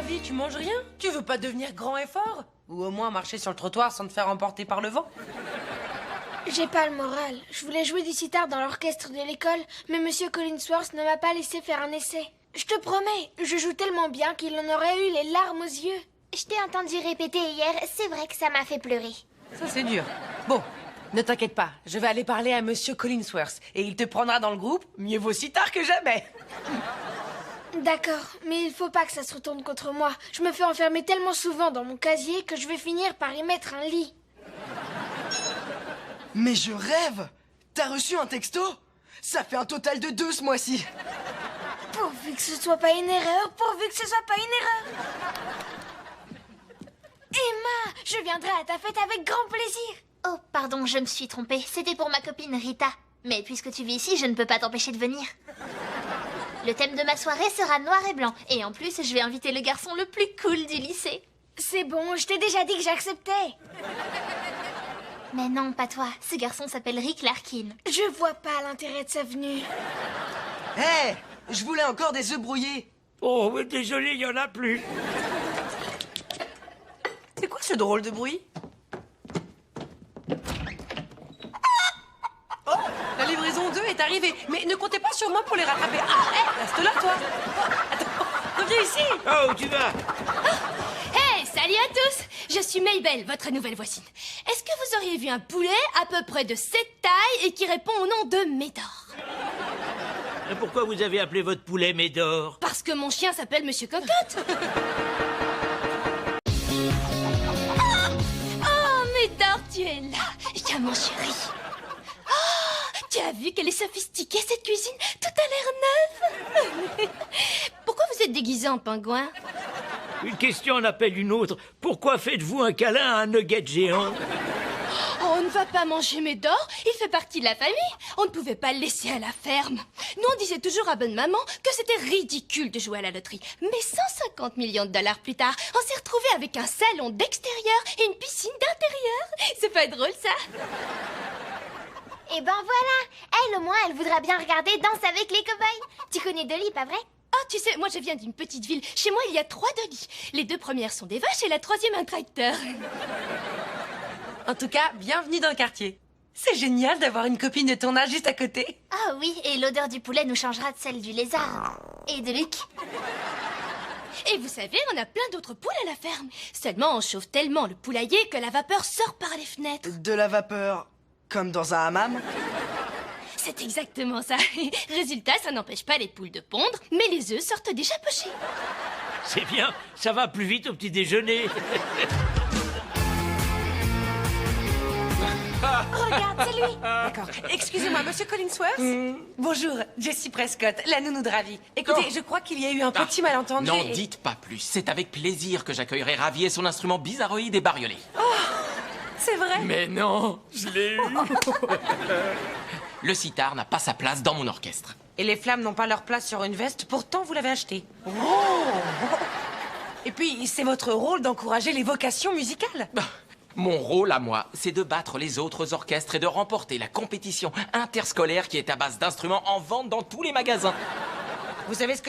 vie, tu manges rien? Tu veux pas devenir grand et fort? Ou au moins marcher sur le trottoir sans te faire emporter par le vent? J'ai pas le moral. Je voulais jouer du sitar dans l'orchestre de l'école, mais Monsieur Collinsworth ne m'a pas laissé faire un essai. Je te promets, je joue tellement bien qu'il en aurait eu les larmes aux yeux. Je t'ai entendu répéter hier, c'est vrai que ça m'a fait pleurer. Ça, c'est dur. Bon, ne t'inquiète pas, je vais aller parler à Monsieur Collinsworth et il te prendra dans le groupe, mieux vaut si tard que jamais. D'accord, mais il faut pas que ça se retourne contre moi. Je me fais enfermer tellement souvent dans mon casier que je vais finir par y mettre un lit. Mais je rêve! T'as reçu un texto? Ça fait un total de 2 ce mois-ci. Pourvu que ce soit pas une erreur, pourvu que ce soit pas une erreur. Emma, je viendrai à ta fête avec grand plaisir. Oh, pardon, je me suis trompée. C'était pour ma copine Rita. Mais puisque tu vis ici, je ne peux pas t'empêcher de venir. Le thème de ma soirée sera noir et blanc. Et en plus, je vais inviter le garçon le plus cool du lycée. C'est bon, je t'ai déjà dit que j'acceptais. Mais non, pas toi. Ce garçon s'appelle Rick Larkin. Je vois pas l'intérêt de sa venue. Hé! Je voulais encore des œufs brouillés. Oh, mais désolé, il y en a plus. C'est quoi ce drôle de bruit? Oh, la livraison 2 est arrivée, mais ne comptez pas sur moi pour les rattraper. Ah, hé, reste là, toi. Oh, attends, reviens ici. Oh, où tu vas? Hey, salut à tous! Je suis Mabel, votre nouvelle voisine. Est-ce que vous auriez vu un poulet à peu près de cette taille et qui répond au nom de Médor? Et pourquoi vous avez appelé votre poulet Médor? Parce que mon chien s'appelle Monsieur Cocotte. Oh, Médor, tu es là. Viens, mon chéri. Oh, tu as vu qu'elle est sophistiquée, cette cuisine? Tout a l'air neuf. Pourquoi vous êtes déguisé en pingouin? Une question en appelle une autre. Pourquoi faites-vous un câlin à un nugget géant? Oh, on ne va pas manger Médor, il fait partie de la famille. On ne pouvait pas le laisser à la ferme. Nous, on disait toujours à bonne maman que c'était ridicule de jouer à la loterie. Mais 150 millions de dollars plus tard, on s'est retrouvés avec un salon d'extérieur et une piscine d'intérieur. C'est pas drôle, ça? Et ben voilà. Elle, au moins, elle voudra bien regarder Danse avec les cow-boys. Tu connais Dolly, pas vrai? Ah, tu sais, moi je viens d'une petite ville. Chez moi, il y a 3 Dolly. Les 2 premières sont des vaches et la 3e un tracteur. En tout cas, bienvenue dans le quartier. C'est génial d'avoir une copine de ton âge juste à côté. Ah oui, et l'odeur du poulet nous changera de celle du lézard. Et de Luc. Et vous savez, on a plein d'autres poules à la ferme. Seulement, on chauffe tellement le poulailler que la vapeur sort par les fenêtres. De la vapeur, comme dans un hammam? C'est exactement ça. Résultat, ça n'empêche pas les poules de pondre, mais les œufs sortent déjà pochés. C'est bien, ça va plus vite au petit déjeuner. Regarde, c'est lui. D'accord. Excusez-moi, Monsieur Collinsworth. Bonjour, Jessie Prescott, la nounou de Ravi. Écoutez, je crois qu'il y a eu un petit malentendu. N'en et- dites pas plus. C'est avec plaisir que j'accueillerai Ravi et son instrument bizarroïde et bariolé. C'est vrai. Mais non, je l'ai eu. Le sitar n'a pas sa place dans mon orchestre. Et les flammes n'ont pas leur place sur une veste, pourtant vous l'avez acheté. Et puis, c'est votre rôle d'encourager les vocations musicales. Mon rôle à moi, c'est de battre les autres orchestres et de remporter la compétition interscolaire qui est à base d'instruments en vente dans tous les magasins. Vous savez ce que